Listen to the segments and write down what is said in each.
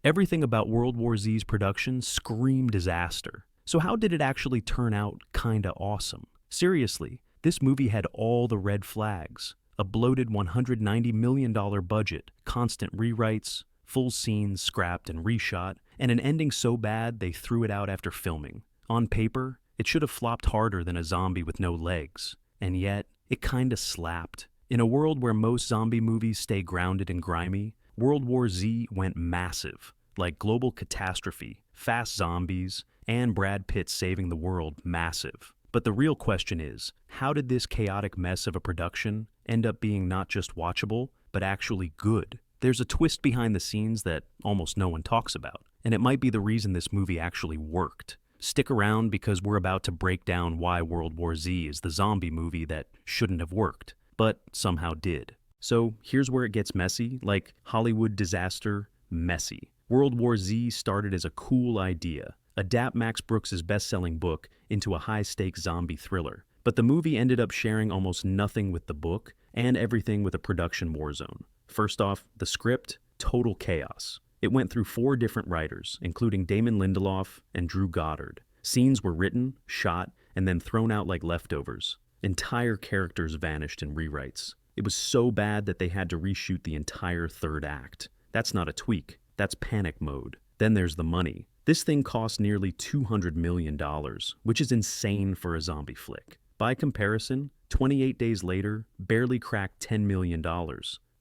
Everything about World War Z's production screamed disaster. So how did it actually turn out kinda awesome? Seriously, this movie had all the red flags. A bloated $190 million budget, constant rewrites, full scenes scrapped and reshot, and an ending so bad they threw it out after filming. On paper, it should have flopped harder than a zombie with no legs. And yet, it kinda slapped. In a world where most zombie movies stay grounded and grimy, World War Z went massive, like global catastrophe, fast zombies, and Brad Pitt saving the world massive. But the real question is, how did this chaotic mess of a production end up being not just watchable, but actually good? There's a twist behind the scenes that almost no one talks about, and it might be the reason this movie actually worked. Stick around because we're about to break down why World War Z is the zombie movie that shouldn't have worked, but somehow did. So here's where it gets messy, like Hollywood disaster messy. World War Z started as a cool idea. Adapt Max Brooks' best-selling book into a high-stakes zombie thriller. But the movie ended up sharing almost nothing with the book and everything with a production war zone. First off, the script, total chaos. It went through 4 different writers, including Damon Lindelof and Drew Goddard. Scenes were written, shot, and then thrown out like leftovers. Entire characters vanished in rewrites. It was so bad that they had to reshoot the entire third act. That's not a tweak, that's panic mode. Then there's the money. This thing cost nearly $200 million, which is insane for a zombie flick. By comparison, 28 Days Later barely cracked $10 million.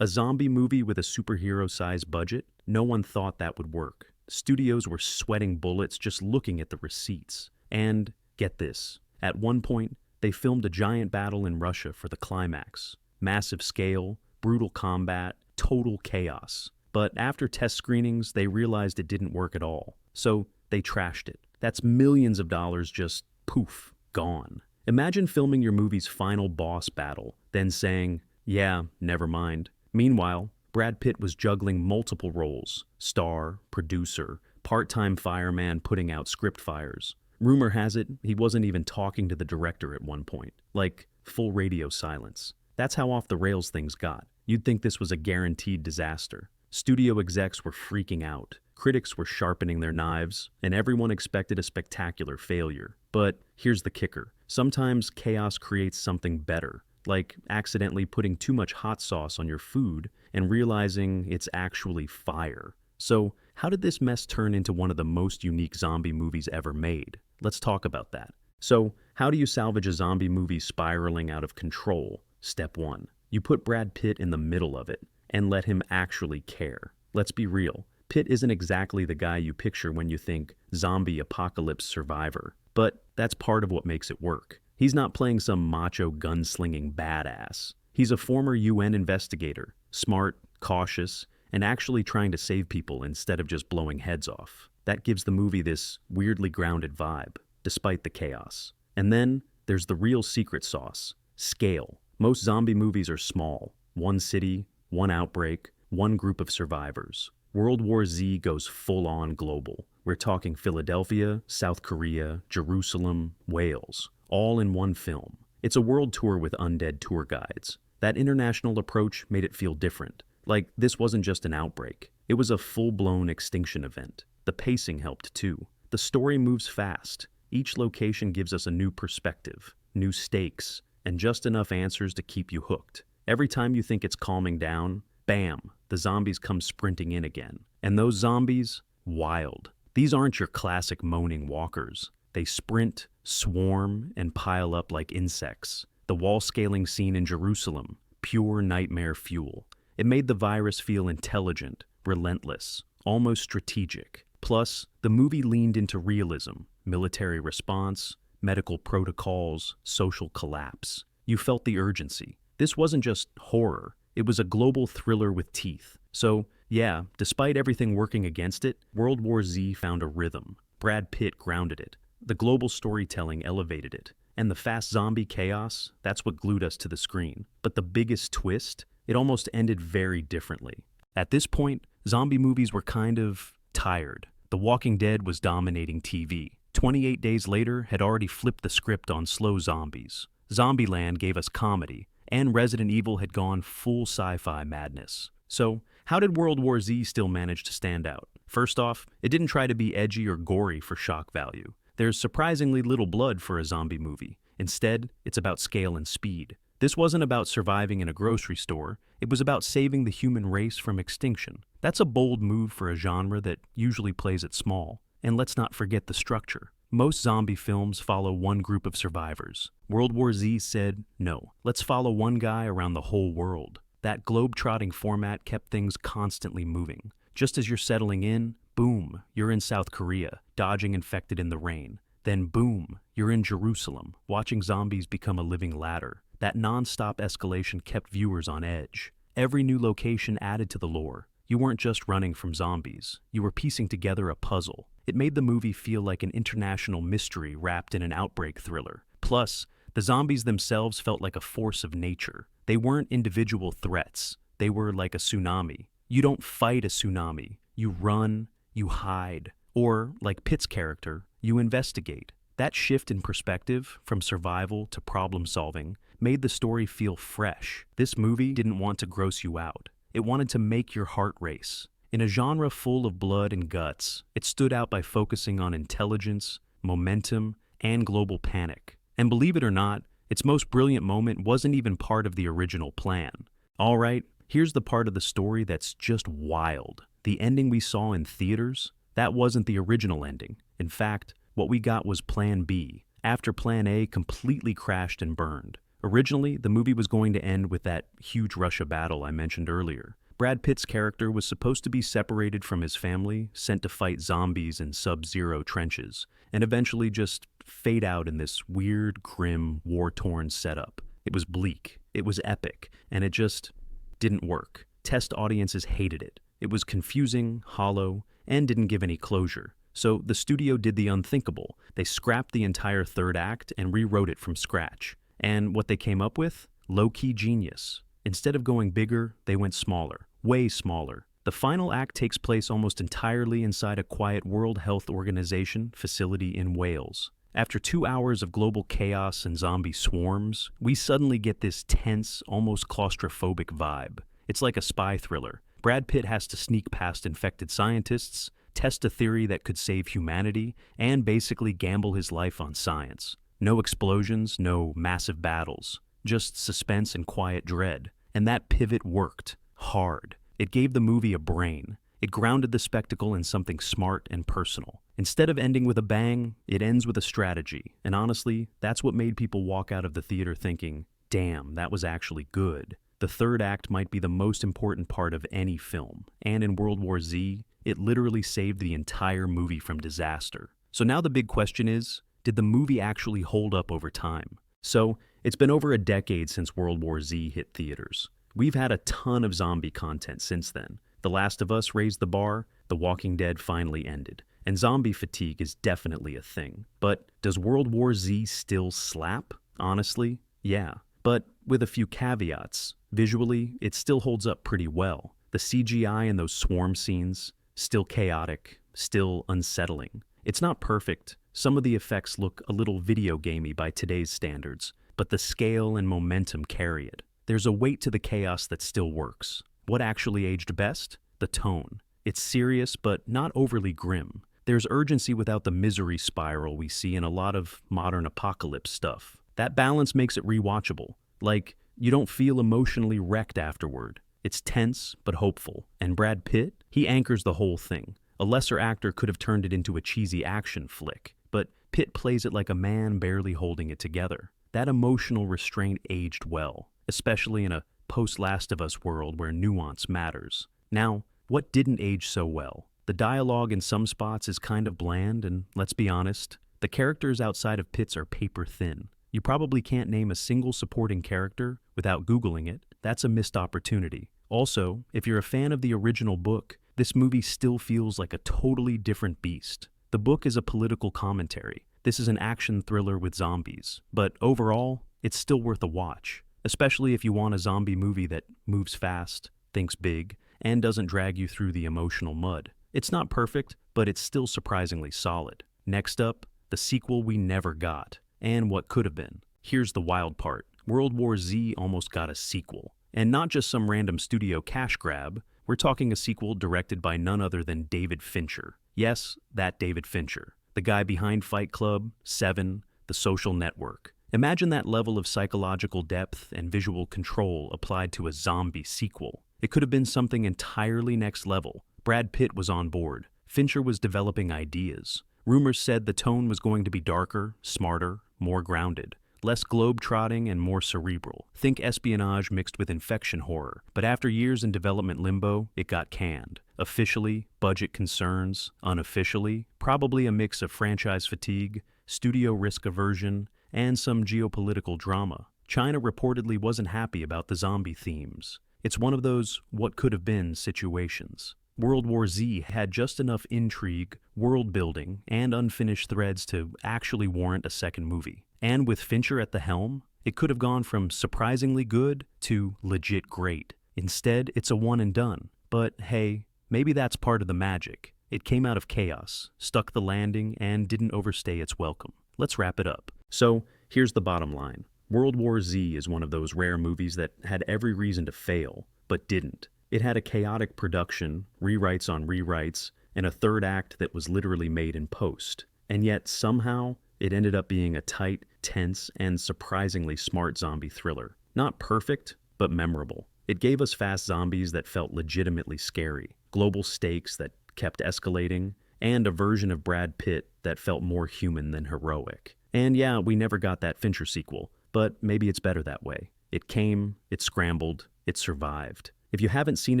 A zombie movie with a superhero-sized budget? No one thought that would work. Studios were sweating bullets just looking at the receipts. And, get this, at one point, they filmed a giant battle in Russia for the climax. Massive scale, brutal combat, total chaos. But after test screenings, they realized it didn't work at all. So they trashed it. That's millions of dollars just poof, gone. Imagine filming your movie's final boss battle, then saying, yeah, never mind. Meanwhile, Brad Pitt was juggling multiple roles: star, producer, part-time fireman putting out script fires. Rumor has it, he wasn't even talking to the director at one point. Like, full radio silence. That's how off the rails things got. You'd think this was a guaranteed disaster. Studio execs were freaking out. Critics were sharpening their knives, and everyone expected a spectacular failure. But here's the kicker. Sometimes chaos creates something better, like accidentally putting too much hot sauce on your food and realizing it's actually fire. So, how did this mess turn into one of the most unique zombie movies ever made? Let's talk about that. So, how do you salvage a zombie movie spiraling out of control? Step 1. You put Brad Pitt in the middle of it and let him actually care. Let's be real. Pitt isn't exactly the guy you picture when you think zombie apocalypse survivor, but that's part of what makes it work. He's not playing some macho gunslinging badass. He's a former UN investigator, smart, cautious, and actually trying to save people instead of just blowing heads off. That gives the movie this weirdly grounded vibe, despite the chaos. And then there's the real secret sauce: scale. Most zombie movies are small. One city, one outbreak, one group of survivors. World War Z goes full-on global. We're talking Philadelphia, South Korea, Jerusalem, Wales, all in one film. It's a world tour with undead tour guides. That international approach made it feel different. Like, this wasn't just an outbreak. It was a full-blown extinction event. The pacing helped too. The story moves fast. Each location gives us a new perspective, new stakes, and just enough answers to keep you hooked. Every time you think it's calming down, bam, the zombies come sprinting in again. And those zombies, wild. These aren't your classic moaning walkers. They sprint, swarm, and pile up like insects. The wall-scaling scene in Jerusalem, pure nightmare fuel. It made the virus feel intelligent, relentless, almost strategic. Plus, the movie leaned into realism, military response, medical protocols, social collapse. You felt the urgency. This wasn't just horror. It was a global thriller with teeth. So, yeah, despite everything working against it, World War Z found a rhythm. Brad Pitt grounded it. The global storytelling elevated it. And the fast zombie chaos, that's what glued us to the screen. But the biggest twist? It almost ended very differently. At this point, zombie movies were kind of tired. The Walking Dead was dominating TV. 28 Days Later had already flipped the script on slow zombies. Zombieland gave us comedy, and Resident Evil had gone full sci-fi madness. So, how did World War Z still manage to stand out? First off, it didn't try to be edgy or gory for shock value. There's surprisingly little blood for a zombie movie. Instead, it's about scale and speed. This wasn't about surviving in a grocery store, it was about saving the human race from extinction. That's a bold move for a genre that usually plays it small. And let's not forget the structure. Most zombie films follow one group of survivors. World War Z said, no, let's follow one guy around the whole world. That globe-trotting format kept things constantly moving. Just as you're settling in, boom, you're in South Korea, dodging infected in the rain. Then boom, you're in Jerusalem, watching zombies become a living ladder. That non-stop escalation kept viewers on edge. Every new location added to the lore. You weren't just running from zombies, you were piecing together a puzzle. It made the movie feel like an international mystery wrapped in an outbreak thriller. Plus, the zombies themselves felt like a force of nature. They weren't individual threats, they were like a tsunami. You don't fight a tsunami, you run, you hide, or, like Pitt's character, you investigate. That shift in perspective, from survival to problem solving, made the story feel fresh. This movie didn't want to gross you out. It wanted to make your heart race. In a genre full of blood and guts, it stood out by focusing on intelligence, momentum, and global panic. And believe it or not, its most brilliant moment wasn't even part of the original plan. All right, here's the part of the story that's just wild. The ending we saw in theaters, that wasn't the original ending. In fact, what we got was Plan B, after Plan A completely crashed and burned. Originally, the movie was going to end with that huge Russia battle I mentioned earlier. Brad Pitt's character was supposed to be separated from his family, sent to fight zombies in sub-zero trenches, and eventually just fade out in this weird, grim, war-torn setup. It was bleak, it was epic, and it just didn't work. Test audiences hated it. It was confusing, hollow, and didn't give any closure. So the studio did the unthinkable. They scrapped the entire third act and rewrote it from scratch. And what they came up with? Low-key genius. Instead of going bigger, they went smaller, way smaller. The final act takes place almost entirely inside a quiet World Health Organization facility in Wales. After 2 hours of global chaos and zombie swarms, we suddenly get this tense, almost claustrophobic vibe. It's like a spy thriller. Brad Pitt has to sneak past infected scientists, test a theory that could save humanity, and basically gamble his life on science. No explosions, no massive battles, just suspense and quiet dread. And that pivot worked. Hard. It gave the movie a brain. It grounded the spectacle in something smart and personal. Instead of ending with a bang, it ends with a strategy. And honestly, that's what made people walk out of the theater thinking, damn, that was actually good. The third act might be the most important part of any film. And in World War Z, it literally saved the entire movie from disaster. So now the big question is, did the movie actually hold up over time? So, it's been over a decade since World War Z hit theaters. We've had a ton of zombie content since then. The Last of Us raised the bar, The Walking Dead finally ended, and zombie fatigue is definitely a thing. But does World War Z still slap? Honestly, yeah. But with a few caveats. Visually, it still holds up pretty well. The CGI in those swarm scenes, still chaotic, still unsettling. It's not perfect. Some of the effects look a little video gamey by today's standards, but the scale and momentum carry it. There's a weight to the chaos that still works. What actually aged best? The tone. It's serious, but not overly grim. There's urgency without the misery spiral we see in a lot of modern apocalypse stuff. That balance makes it rewatchable. Like, you don't feel emotionally wrecked afterward. It's tense, but hopeful. And Brad Pitt? He anchors the whole thing. A lesser actor could have turned it into a cheesy action flick, but Pitt plays it like a man barely holding it together. That emotional restraint aged well, especially in a post-Last of Us world where nuance matters. Now, what didn't age so well? The dialogue in some spots is kind of bland, and let's be honest, the characters outside of Pitt's are paper thin. You probably can't name a single supporting character without Googling it. That's a missed opportunity. Also, if you're a fan of the original book, this movie still feels like a totally different beast. The book is a political commentary. This is an action thriller with zombies. But overall, it's still worth a watch, especially if you want a zombie movie that moves fast, thinks big, and doesn't drag you through the emotional mud. It's not perfect, but it's still surprisingly solid. Next up, the sequel we never got, and what could have been. Here's the wild part. World War Z almost got a sequel. And not just some random studio cash grab. We're talking a sequel directed by none other than David Fincher. Yes, that David Fincher. The guy behind Fight Club, Seven, The Social Network. Imagine that level of psychological depth and visual control applied to a zombie sequel. It could have been something entirely next level. Brad Pitt was on board. Fincher was developing ideas. Rumors said the tone was going to be darker, smarter, more grounded. Less globe-trotting and more cerebral. Think espionage mixed with infection horror. But after years in development limbo, it got canned. Officially, budget concerns. Unofficially, probably a mix of franchise fatigue, studio risk aversion, and some geopolitical drama. China reportedly wasn't happy about the zombie themes. It's one of those what could have been situations. World War Z had just enough intrigue, world building, and unfinished threads to actually warrant a second movie. And with Fincher at the helm, it could have gone from surprisingly good to legit great. Instead, it's a one and done. But hey, maybe that's part of the magic. It came out of chaos, stuck the landing, and didn't overstay its welcome. Let's wrap it up. So, here's the bottom line. World War Z is one of those rare movies that had every reason to fail, but didn't. It had a chaotic production, rewrites on rewrites, and a third act that was literally made in post. And yet, somehow, it ended up being a tight, tense, and surprisingly smart zombie thriller. Not perfect, but memorable. It gave us fast zombies that felt legitimately scary, global stakes that kept escalating, and a version of Brad Pitt that felt more human than heroic. And yeah, we never got that Fincher sequel, but maybe it's better that way. It came, it scrambled, it survived. If you haven't seen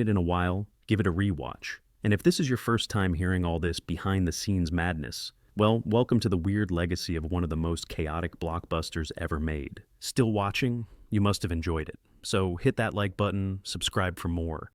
it in a while, give it a rewatch. And if this is your first time hearing all this behind-the-scenes madness, well, welcome to the weird legacy of one of the most chaotic blockbusters ever made. Still watching? You must have enjoyed it. So hit that like button, subscribe for more.